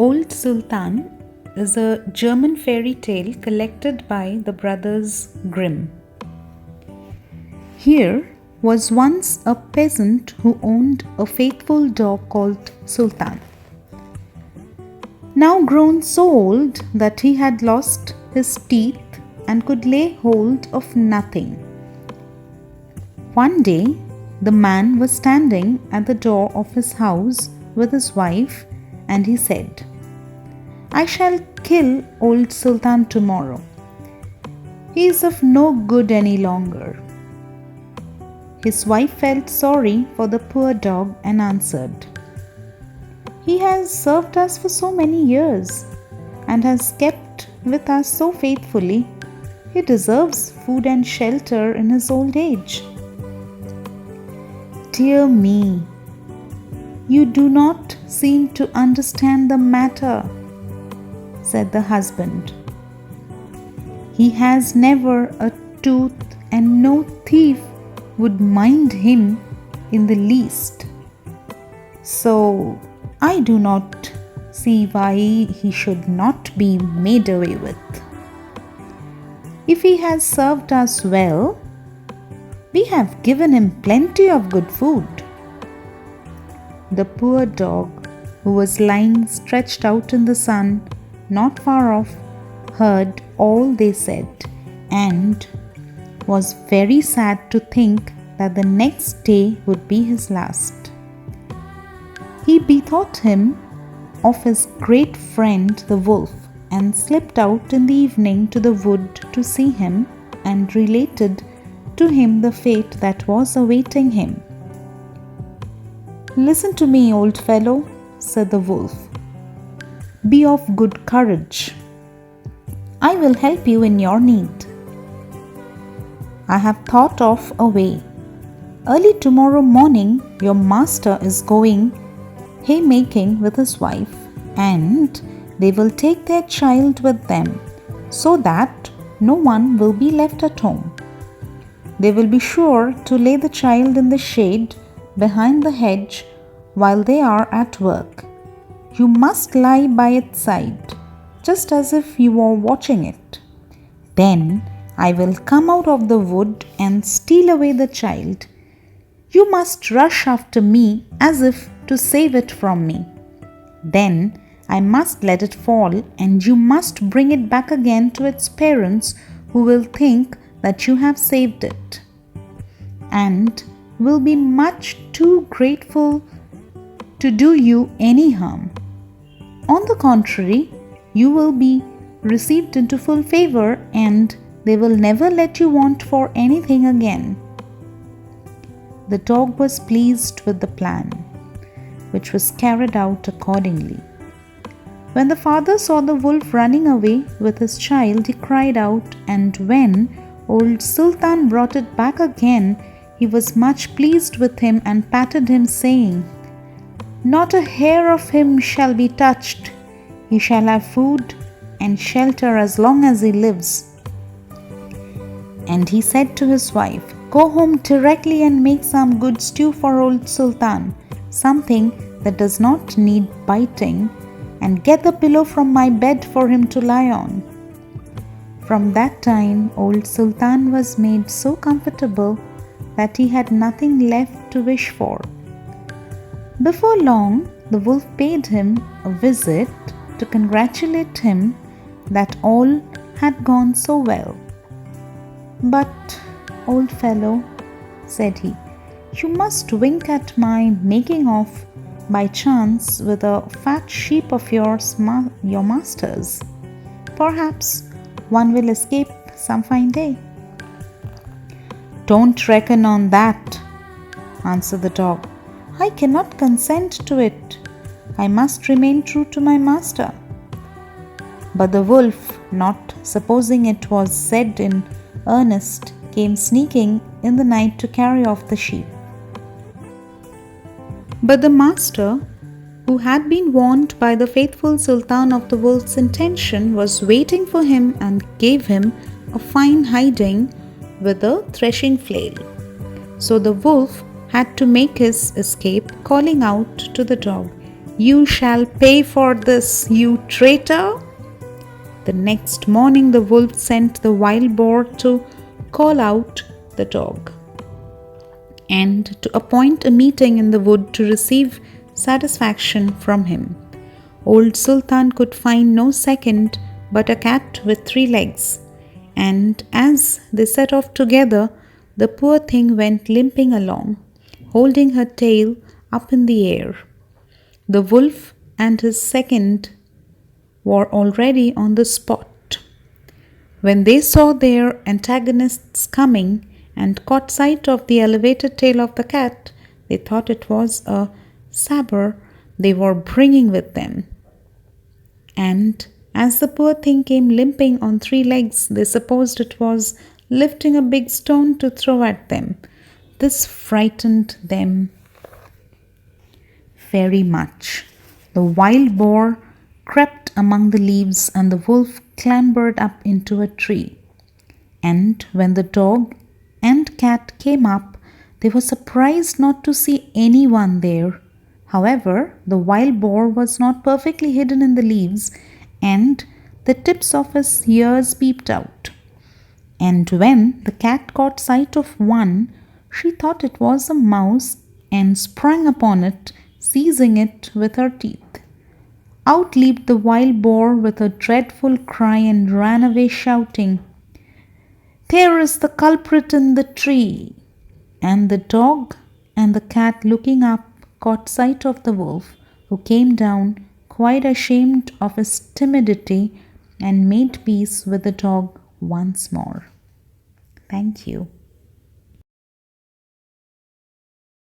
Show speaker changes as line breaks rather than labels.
Old Sultan is a German fairy tale collected by the brothers Grimm. Here was once a peasant who owned a faithful dog called Sultan. Now grown so old that he had lost his teeth and could lay hold of nothing. One day, the man was standing at the door of his house with his wife, and he said, "I shall kill old Sultan tomorrow. He is of no good any longer." His wife felt sorry for the poor dog and answered, "He has served us for so many years and has kept with us so faithfully. He deserves food and shelter in his old age." "Dear me, you do not seem to understand the matter," said the husband. "He has never a tooth and no thief would mind him in the least. So I do not see why he should not be made away with. If he has served us well, we have given him plenty of good food." The poor dog, who was lying stretched out in the sun not far off, heard all they said and was very sad to think that the next day would be his last. He bethought him of his great friend the wolf and slipped out in the evening to the wood to see him and related to him the fate that was awaiting him. "Listen to me, old fellow," said the wolf. "Be of good courage. I will help you in your need. I have thought of a way. Early tomorrow morning, your master is going haymaking with his wife, and they will take their child with them, so that no one will be left at home. They will be sure to lay the child in the shade behind the hedge while they are at work. You must lie by its side, just as if you were watching it. Then I will come out of the wood and steal away the child. You must rush after me as if to save it from me. Then I must let it fall, and you must bring it back again to its parents, who will think that you have saved it, and will be much too grateful to do you any harm. On the contrary, you will be received into full favor, and they will never let you want for anything again." The dog was pleased with the plan, which was carried out accordingly. When the father saw the wolf running away with his child, he cried out, and when old Sultan brought it back again, he was much pleased with him and patted him, saying, "Not a hair of him shall be touched. He shall have food and shelter as long as he lives." And he said to his wife, "Go home directly and make some good stew for old Sultan, something that does not need biting, and get the pillow from my bed for him to lie on." From that time, old Sultan was made so comfortable that he had nothing left to wish for. Before long, the wolf paid him a visit to congratulate him that all had gone so well. "But, old fellow," said he, "you must wink at my making off by chance with a fat sheep of your master's. Perhaps one will escape some fine day." "Don't reckon on that," answered the dog. "I cannot consent to it. I must remain true to my master." But the wolf, not supposing it was said in earnest, came sneaking in the night to carry off the sheep. But the master, who had been warned by the faithful Sultan of the wolf's intention, was waiting for him and gave him a fine hiding with a threshing flail. So the wolf had to make his escape, calling out to the dog, You shall pay for this, you traitor! The next morning, the wolf sent the wild boar to call out the dog and to appoint a meeting in the wood to receive satisfaction from him. Old Sultan could find no second but a cat with 3 legs, and as they set off together, the poor thing went limping along, holding her tail up in the air. The wolf and his second were already on the spot. When they saw their antagonists coming and caught sight of the elevated tail of the cat, they thought it was a sabre they were bringing with them. And as the poor thing came limping on 3 legs, they supposed it was lifting a big stone to throw at them. This frightened them very much. The wild boar crept among the leaves and the wolf clambered up into a tree. And when the dog and cat came up, they were surprised not to see anyone there. However, the wild boar was not perfectly hidden in the leaves, and the tips of his ears peeped out. And when the cat caught sight of one, she thought it was a mouse and sprang upon it, seizing it with her teeth. Out leaped the wild boar with a dreadful cry and ran away shouting, "There is the culprit in the tree!" And the dog and the cat, looking up, caught sight of the wolf, who came down, quite ashamed of his timidity, and made peace with the dog once more. Thank you.